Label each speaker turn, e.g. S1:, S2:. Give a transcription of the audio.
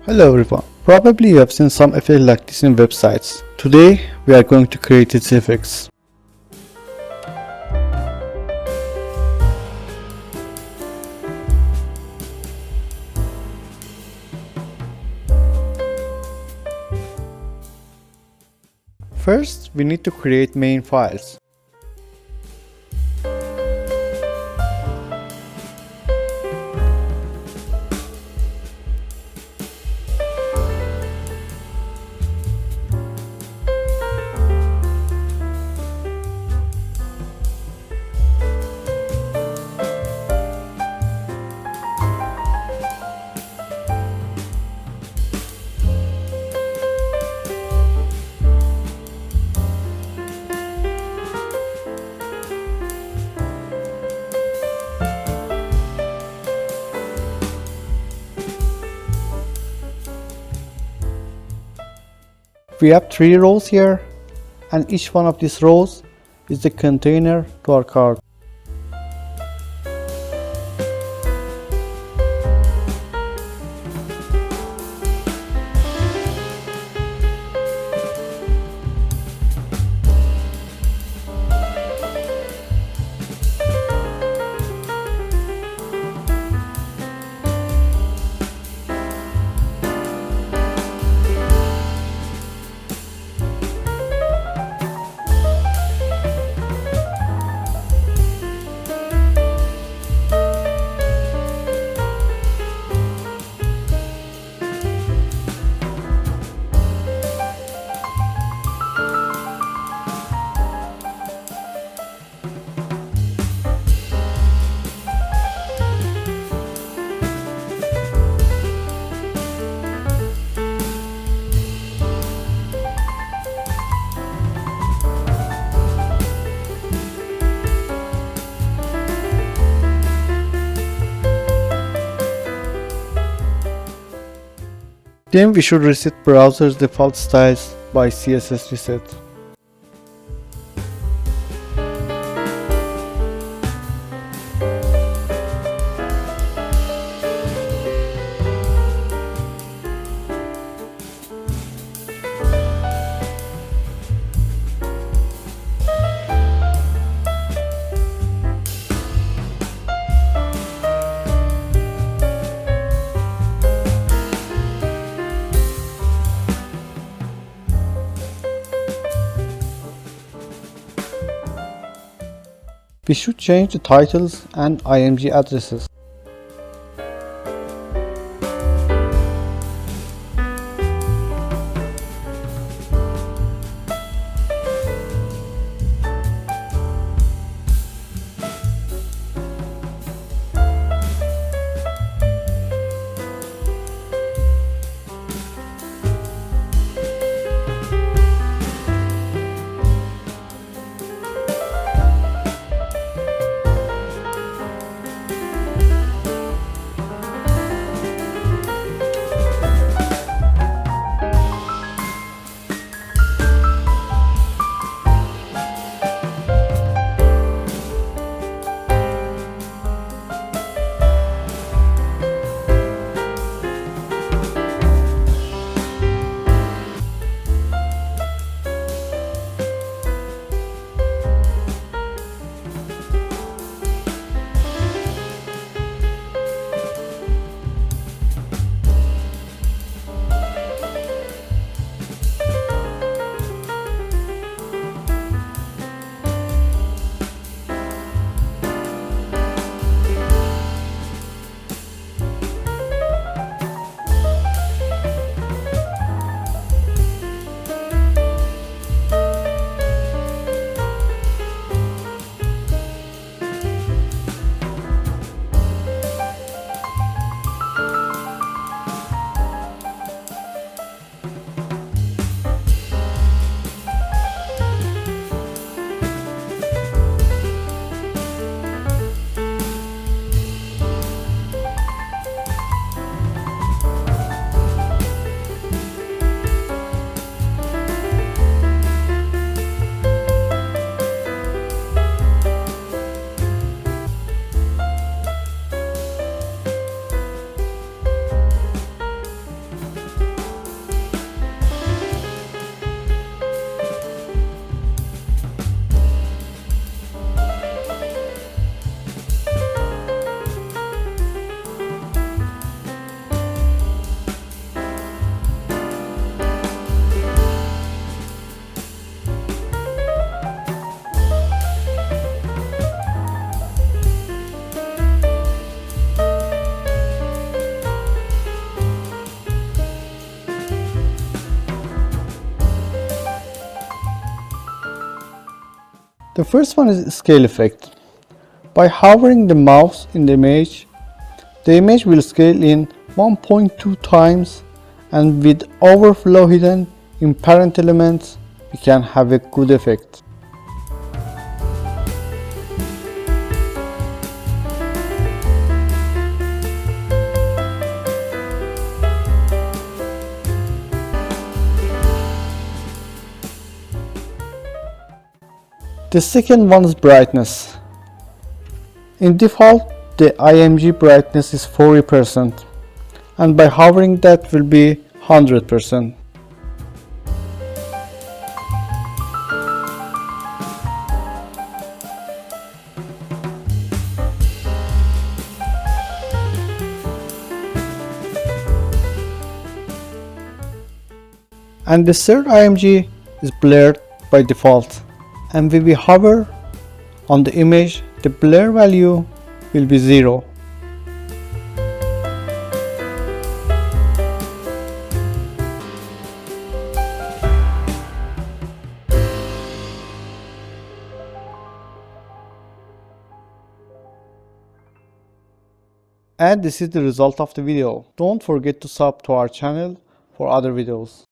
S1: Hello everyone. Probably you have seen some effect like this in websites. Today we are going to create its effects. First, we need to create main files. We have 3 rows here, and each one of these rows is the container to our card. Then we should reset browser's default styles by CSS reset. We should change the titles and IMG addresses. The first one is scale effect. By hovering the mouse in the image will scale in 1.2 times, and with overflow hidden in parent elements, we can have a good effect. The second one is brightness. In default, the IMG brightness is 40%, and by hovering that will be 100%. And the third IMG is blurred by default, and when we hover on the image, the blur value will be 0. And this is the result of the video. Don't forget to sub to our channel for other videos.